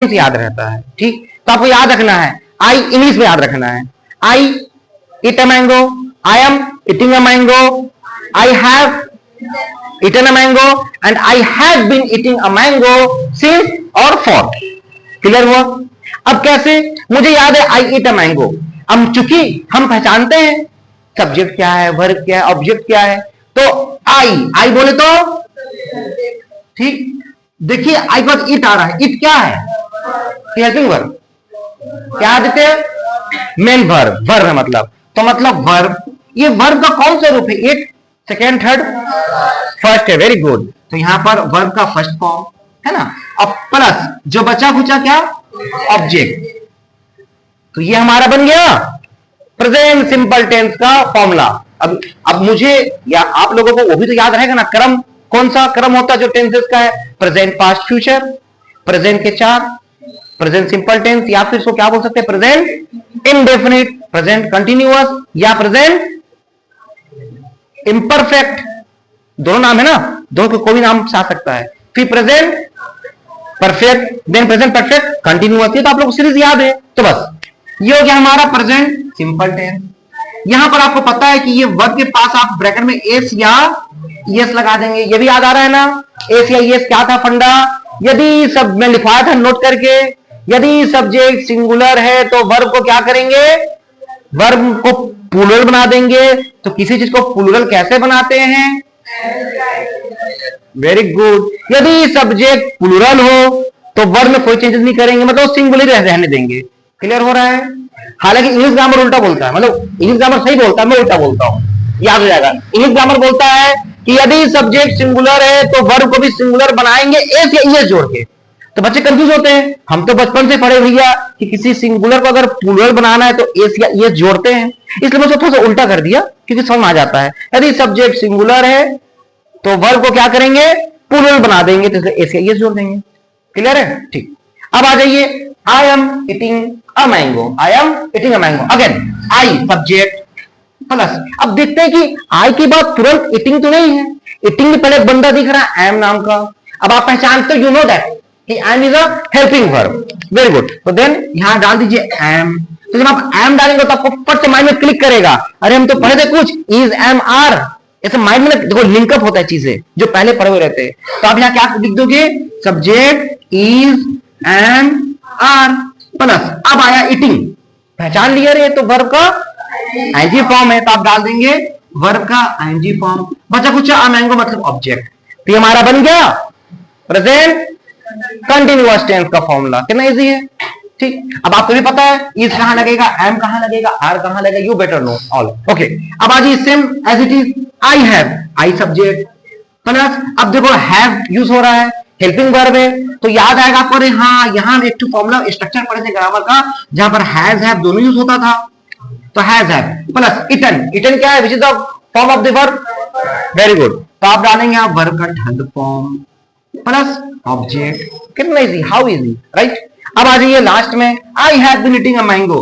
याद रहता है। ठीक, तो आपको याद रखना है, आई इंग्लिश में याद रखना है। I eat a mango, I am eating a mango, I have eaten a mango and I have been eating a mango since और फॉर। क्लियर हुआ? अब कैसे? मुझे याद है आई ईट अ मैंगो। अब चूंकि हम पहचानते हैं सब्जेक्ट क्या है, वर्ब क्या है, ऑब्जेक्ट क्या है, तो आई बोले तो ठीक। देखिए आई के बाद इट आ रहा है, इट क्या है? Helping verb. क्या देते हैं? मेन वर्ब, वर्ब है मतलब, तो मतलब वर्ब, ये वर्ब का कौन सा रूप है? इट, सेकेंड, थर्ड, फर्स्ट है। Very good. तो यहां पर वर्ब का फर्स्ट फॉर्म है ना। अब प्लस जो बचा खुचा क्या? ऑब्जेक्ट। तो ये हमारा बन गया प्रेजेंट सिंपल टेंस का फॉर्मूला। अब मुझे या आप लोगों को वो भी तो याद रहेगा ना, क्रम कौन सा क्रम होता है जो टेंसेस का है? प्रेजेंट, पास्ट, फ्यूचर, प्रेजेंट के चार, प्रेजेंट सिंपल टेंस, या फिर इसको क्या बोल सकते हैं? प्रेजेंट इंडेफिनिट, प्रेजेंट कंटिन्यूअस, या प्रेजेंट इम्परफेक्ट। दोनों नाम है ना, दोनों को कोई भी नाम आ सकता है। फिर present perfect, then present perfect continuous. ये तो आप लोग सीरीज याद है। तो बस ये हो गया हमारा प्रेजेंट सिंपल टेंस। यहां पर आपको पता है कि ये वर्ब के पास आप ब्रैकेट में एस या यस लगा देंगे। ये भी याद आ रहा है ना, एस या यस क्या था फंडा? यदि सब में लिखवाया था नोट करके, यदि सब्जेक्ट सिंगुलर है तो वर्ब को क्या करेंगे? वर्ब को प्लूरल बना देंगे। तो किसी चीज को प्लूरल कैसे बनाते हैं? Very good. यदि सब्जेक्ट प्लूरल हो तो वर्ब में कोई चेंजेस नहीं करेंगे, मतलब सिंगुलर रहने देंगे। क्लियर हो रहा है? हालांकि इंग्लिश ग्रामर उल्टा बोलता है, मतलब इंग्लिश ग्रामर सही बोलता है, मैं उल्टा बोलता हूं, याद हो जाएगा। इंग्लिश ग्रामर बोलता है कि यदि सब्जेक्ट सिंगुलर है तो वर्ब को भी सिंगुलर बनाएंगे एस या ईएस जोड़ के। तो बच्चे कंफ्यूज होते हैं। हम तो बचपन से पढ़े भैया कि किसी सिंगुलर को अगर प्लूरल बनाना है तो एस या ईएस जोड़ते हैं, इसलिए मैं थोड़ा सा उल्टा कर दिया क्योंकि समझ में आ जाता है। यदि सब्जेक्ट सिंगुलर है तो वर्ब को क्या करेंगे? प्लूरल बना देंगे, तो एस या ईएस जोड़ देंगे। क्लियर है? ठीक। अब आ जाइए, आई am eating a mango, I am eating a mango. Again I subject plus, अब देखते हैं कि आई की बात तुरंत ईटिंग तो नहीं है, ईटिंग में पहले एक बंदा दिख रहा है एम नाम का। अब आप पहचानते हो, यू नो दैट कि am is a helping verb. Very good. तो देन यहां डाल दीजिए एम। तो जब आप एम डालेंगे तो आपको फट से माइंड में क्लिक करेगा, अरे हम तो पढ़े थे कुछ इज एम आर, ऐसे माइंड में देखो लिंकअप होता है चीजें जो पहले पढ़े हुए रहते हैं। तो आप यहां क्या लिख दोगे? Subject is am are plus, अब आया ईटिंग, पहचान लिया रे, तो वर्ब का आईएनजी फॉर्म है, तो आप डाल देंगे वर्ब का आईएनजी फॉर्म। बचा कुछ अ मैंगो मतलब ऑब्जेक्ट। तो ये हमारा बन गया प्रेजेंट कंटिन्यूअस टेंस का फॉर्मूला। कितना इजी है? ठीक। अब आपको भी पता है इज कहां लगेगा, एम कहां लगेगा, आर कहां लगेगा, you better know all. Okay, अब आ जाइए same as it is, I have, I subject plus, अब देखो हैव यूज हो रहा है, हेल्पिंग वर्ब है, तो याद आएगा आपको, अरे हाँ यहां एक फॉर्मूला स्ट्रक्चर पढ़े थे ग्रामर का जहां पर हैज हैव दोनों यूज होता था। तो has have plus eaten, eaten क्या है? Which is the form of the verb. Very good. तो आप डालेंगे आप वर्ब का थर्ड फॉर्म प्लस ऑब्जेक्ट। कितना इजी, हाउ इजी, राइट। अब आ जाइए लास्ट में, I have been eating a mango.